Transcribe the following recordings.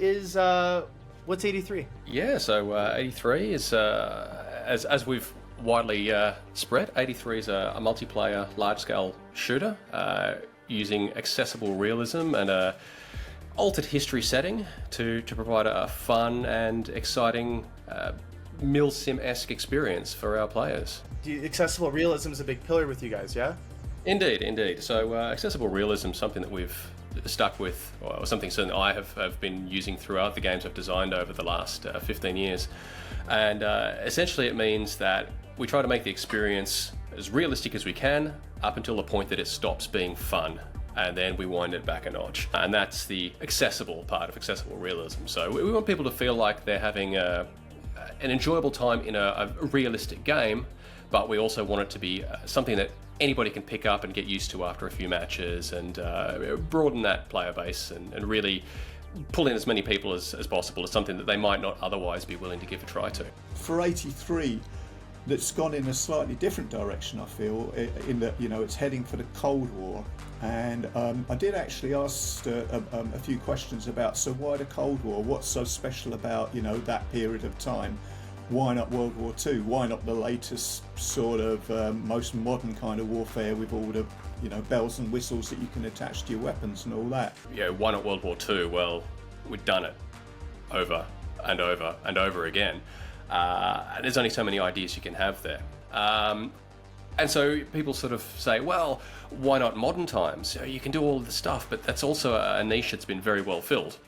is what's 83? Yeah, so 83 is, as we've widely spread, 83 is a multiplayer, large-scale shooter using accessible realism and a altered history setting to provide a fun and exciting Milsim-esque experience for our players. Accessible realism is a big pillar with you guys, yeah? Indeed. So accessible realism is something that we've stuck with, or something certainly I have been using throughout the games I've designed over the last 15 years. And essentially it means that we try to make the experience as realistic as we can up until the point that it stops being fun. And then we wind it back a notch. And that's the accessible part of accessible realism. So we want people to feel like they're having an enjoyable time in a realistic game, but we also want it to be something that anybody can pick up and get used to after a few matches, and broaden that player base and really pull in as many people as possible as something that they might not otherwise be willing to give a try to. For 83, that's gone in a slightly different direction, I feel, in that, it's heading for the Cold War. And I did actually ask a few questions about, so why the Cold War? What's so special about, that period of time? Why not World War II? Why not the latest sort of most modern kind of warfare with all the, bells and whistles that you can attach to your weapons and all that? Yeah, why not World War II? Well, we've done it over and over and over again. And there's only so many ideas you can have there. And so people sort of say, well, why not modern times? You can do all of this stuff, but that's also a niche that's been very well filled.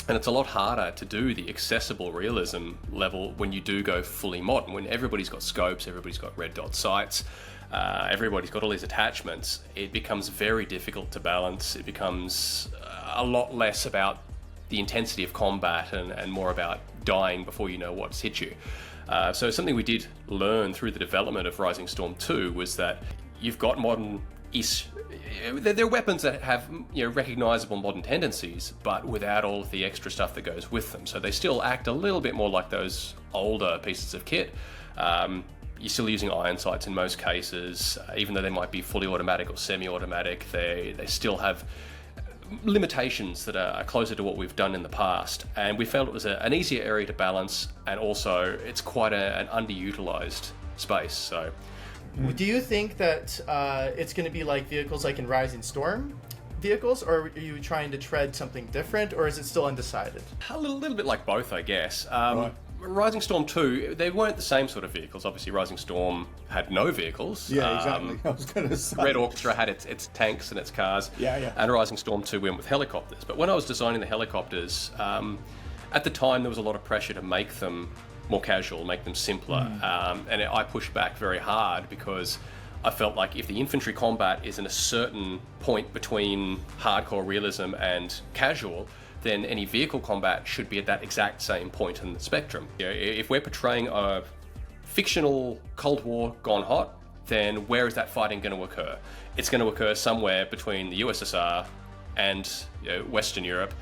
And it's a lot harder to do the accessible realism level when you do go fully modern, when everybody's got scopes, everybody's got red dot sights, everybody's got all these attachments. It becomes very difficult to balance. It becomes a lot less about the intensity of combat and more about dying before you know what's hit you. So something we did learn through the development of Rising Storm 2 was that you've got they're weapons that have recognizable modern tendencies, but without all of the extra stuff that goes with them. So they still act a little bit more like those older pieces of kit. You're still using iron sights in most cases, even though they might be fully automatic or semi-automatic. They still have limitations that are closer to what we've done in the past, and we felt it was an easier area to balance, and also it's quite an underutilized space. So do you think that it's going to be like vehicles like in Rising Storm vehicles, or are you trying to tread something different, or is it still undecided? A little bit like both, I guess. Right. Rising Storm 2, they weren't the same sort of vehicles. Obviously, Rising Storm had no vehicles. Yeah, exactly. I was going to say. Red Orchestra had its tanks and its cars. Yeah. And Rising Storm 2 went with helicopters. But when I was designing the helicopters, at the time there was a lot of pressure to make them more casual, make them simpler. And I pushed back very hard because I felt like if the infantry combat is in a certain point between hardcore realism and casual, then any vehicle combat should be at that exact same point in the spectrum. If we're portraying a fictional Cold War gone hot, then where is that fighting going to occur? It's going to occur somewhere between the USSR and Western Europe.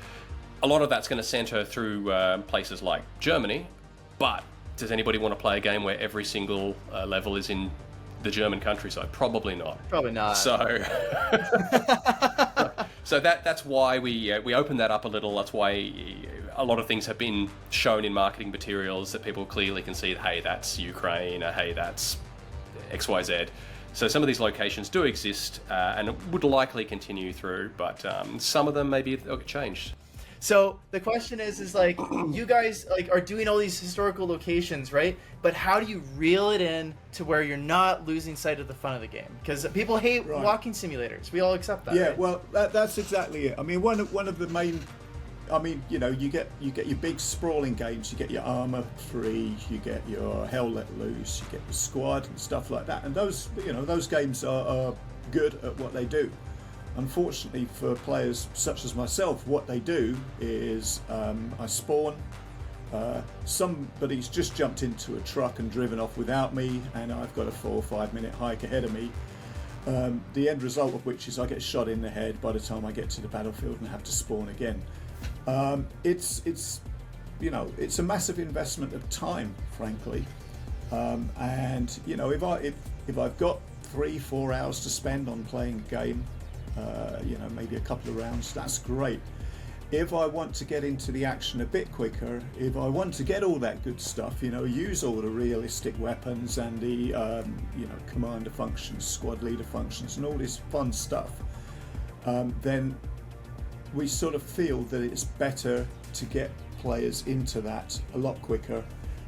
A lot of that's going to center through places like Germany, but does anybody want to play a game where every single level is in the German countryside? Probably not. Probably not. So that's why we opened that up a little. That's why a lot of things have been shown in marketing materials that people clearly can see, hey, that's Ukraine, or hey, that's XYZ. So some of these locations do exist and would likely continue through, but some of them maybe they'll get changed. So the question is like, you guys are doing all these historical locations, right? But how do you reel it in to where you're not losing sight of the fun of the game? Because people hate walking simulators. We all accept that. Yeah, right? well, that's exactly it. I mean, one of the main, you get your big sprawling games. You get your Armour 3, you get your Hell Let Loose, you get your Squad and stuff like that. And those games are good at what they do. Unfortunately for players such as myself, what they do is I spawn, somebody's just jumped into a truck and driven off without me, and I've got a 4 or 5 minute hike ahead of me, the end result of which is I get shot in the head by the time I get to the battlefield and have to spawn again. It's a massive investment of time, frankly, and if I've got 3-4 hours to spend on playing a game, maybe a couple of rounds, that's great. if I want to get into the action a bit quicker, if I want to get all that good stuff, use all the realistic weapons and the commander functions, squad leader functions, and all this fun stuff, then we sort of feel that it's better to get players into that a lot quicker,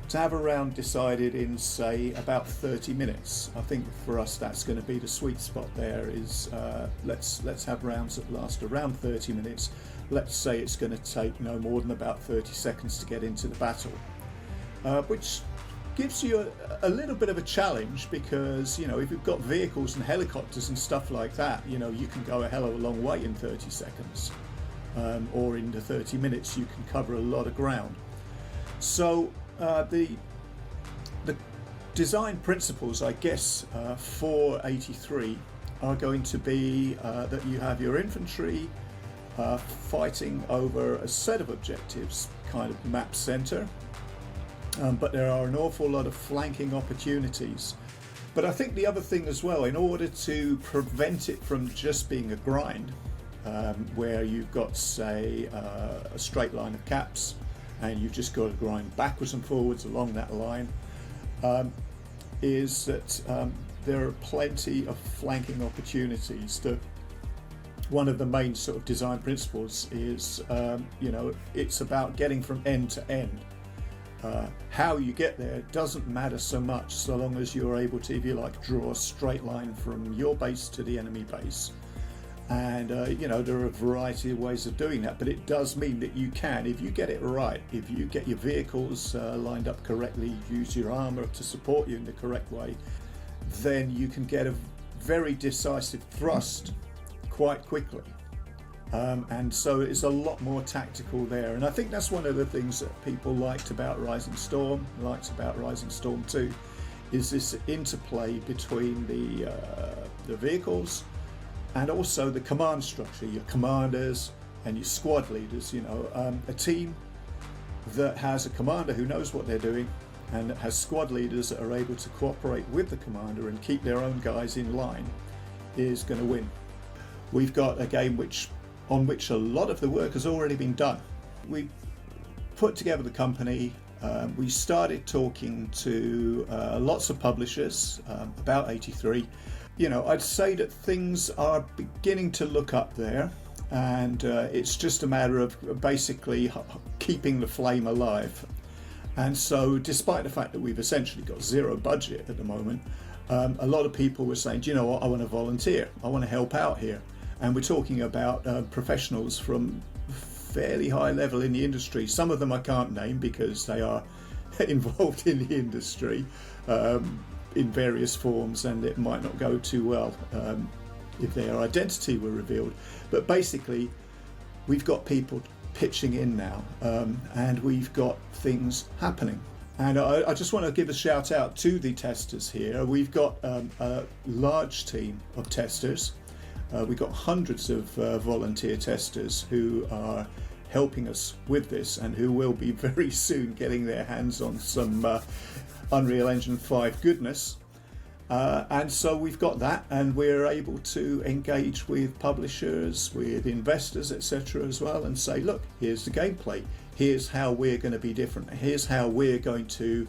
to have a round decided in, say, about 30 minutes. I think for us that's going to be the sweet spot there, is let's have rounds that last around 30 minutes. Let's say it's going to take no more than about 30 seconds to get into the battle, which gives you a little bit of a challenge, because if you've got vehicles and helicopters and stuff like that, you can go a hell of a long way in 30 seconds, or in the 30 minutes you can cover a lot of ground. So the design principles, I guess, for 83 are going to be that you have your infantry fighting over a set of objectives, kind of map center, but there are an awful lot of flanking opportunities. But I think the other thing as well, in order to prevent it from just being a grind, where you've got, say, a straight line of caps and you've just got to grind backwards and forwards along that line, is that there are plenty of flanking opportunities. One of the main sort of design principles is, it's about getting from end to end. How you get there doesn't matter so much, so long as you're able to, if you like, draw a straight line from your base to the enemy base. And there are a variety of ways of doing that, but it does mean that you can, if you get it right, if you get your vehicles lined up correctly, use your armor to support you in the correct way, then you can get a very decisive thrust quite quickly. And so it's a lot more tactical there, and I think that's one of the things that people liked about Rising Storm, liked about Rising Storm 2, is this interplay between the vehicles and also the command structure, your commanders and your squad leaders. A team that has a commander who knows what they're doing and that has squad leaders that are able to cooperate with the commander and keep their own guys in line is going to win. We've got a game on which a lot of the work has already been done. We put together the company, we started talking to lots of publishers about 83. I'd say that things are beginning to look up there, and it's just a matter of basically keeping the flame alive. And so, despite the fact that we've essentially got zero budget at the moment, a lot of people were saying, do you know what, I want to volunteer, I want to help out here. And we're talking about professionals from fairly high level in the industry. Some of them I can't name because they are involved in the industry in various forms, and it might not go too well if their identity were revealed. But basically, we've got people pitching in now, and we've got things happening. And I just want to give a shout out to the testers here. We've got a large team of testers. We've got hundreds of volunteer testers who are helping us with this, and who will be very soon getting their hands on some Unreal Engine 5 goodness. And so we've got that, and we're able to engage with publishers, with investors, etc. as well, and say, look, here's the gameplay, here's how we're going to be different, here's how we're going to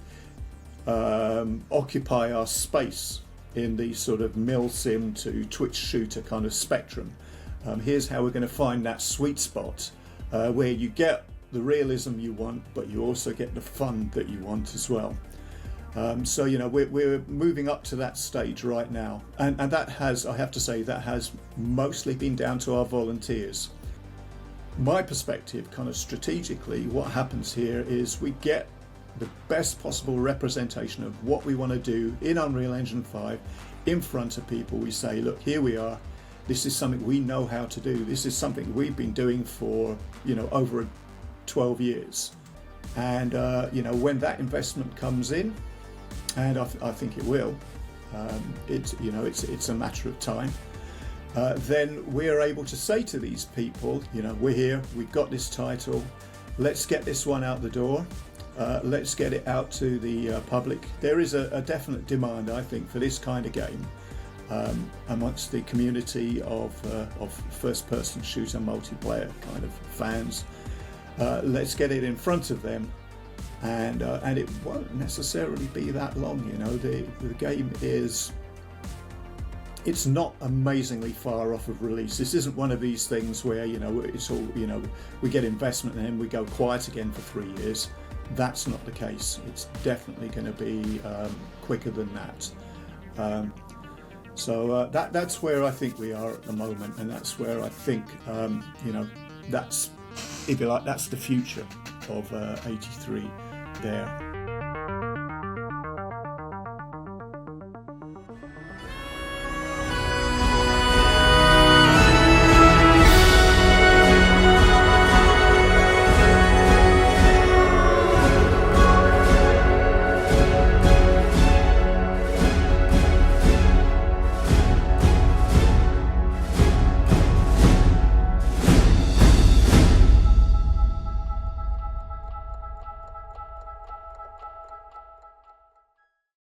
occupy our space in the sort of milsim to Twitch shooter kind of spectrum. Here's how we're going to find that sweet spot where you get the realism you want, but you also get the fun that you want as well. So we're moving up to that stage right now, and that has, I have to say, that has mostly been down to our volunteers. My perspective, kind of strategically, what happens here is we get the best possible representation of what we want to do in Unreal Engine 5 in front of people. We say, look, here we are, this is something we know how to do, this is something we've been doing for over 12 years, and when that investment comes in, and I think it will, it's a matter of time, then we're able to say to these people, we're here, we've got this title, let's get this one out the door. Let's get it out to the public. There is a definite demand, I think, for this kind of game. amongst the community of first-person shooter multiplayer kind of fans. Let's get it in front of them, and it won't necessarily be that long. You know, the game is. It's not amazingly far off of release. This isn't one of these things where, you know, it's all, you know, we get investment and then we go quiet again for 3 years. That's not the case. It's definitely going to be quicker than that. So that's where I think we are at the moment, and that's where I think, you know, that's, if you like, that's the future of 83 there.